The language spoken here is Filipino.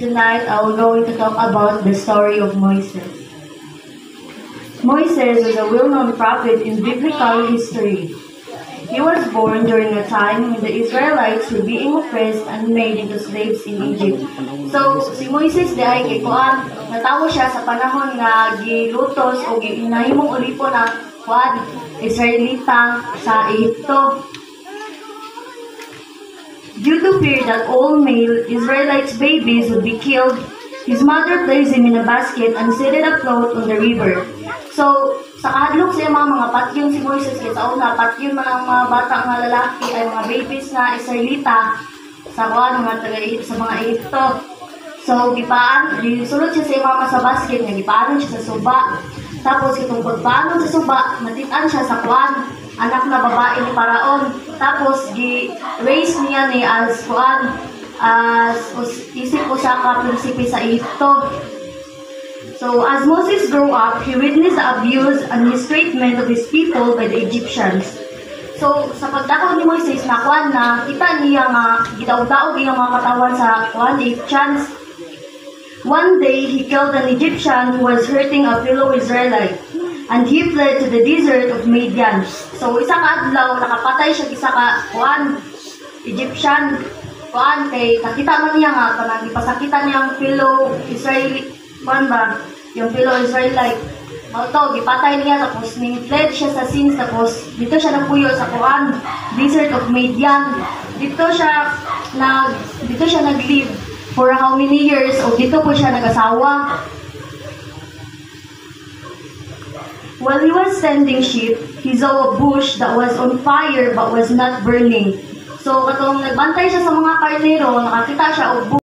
Tonight, I will going to talk about the story of Moises. Moises was a well-known prophet in biblical history. He was born during a time when the Israelites were being oppressed and made into slaves in Egypt. So, si Moises di ay kay kuan, natawo siya sa panahon nga gilutos o ginahimong ulipo na kuan Israelita sa Ehipto. Due to fear that all male Israelites' babies would be killed, his mother placed him in a basket and set it afloat on the river. So, sa kahadlok sa mga patyon si Moises, kaya sa una, patyon man ang mga bata nga lalaki ay mga babies na Israelita sa mga Ehipto. So, gisulod siya sa mama sa basket, nga gipaanon siya sa suba. Tapos, kitong pagpaanon sa suba, natitan siya sa anak na babae ni Paraon. Tapos, raise niya ni as isip ko sa prinsipe sa Ehipto. So, as Moses grew up, he witnessed the abuse and mistreatment of his people by the Egyptians. So, sa pagdakaw ni Moises na kita niya nga gidaog-daog iyang mga katawan sa Egyptians. One day, he killed an Egyptian who was hurting a fellow Israelite, and he fled to the desert of Midian. So, isa ka adlaw, nakapatay siya isa ka Egyptian. Kay nakita man niya nga, kanang ipasakitan niyang fellow Israelite, yung fellow Israelite. Mauto, gipatay niya, tapos fled siya sa sins, tapos dito siya nagpuyo sa desert of Midian. Dito siya nag-live for how many years, o dito po siya nag-asawa. While he was tending sheep, he saw a bush that was on fire but was not burning. So, katong nagbantay siya sa mga karnero, nakakita siya og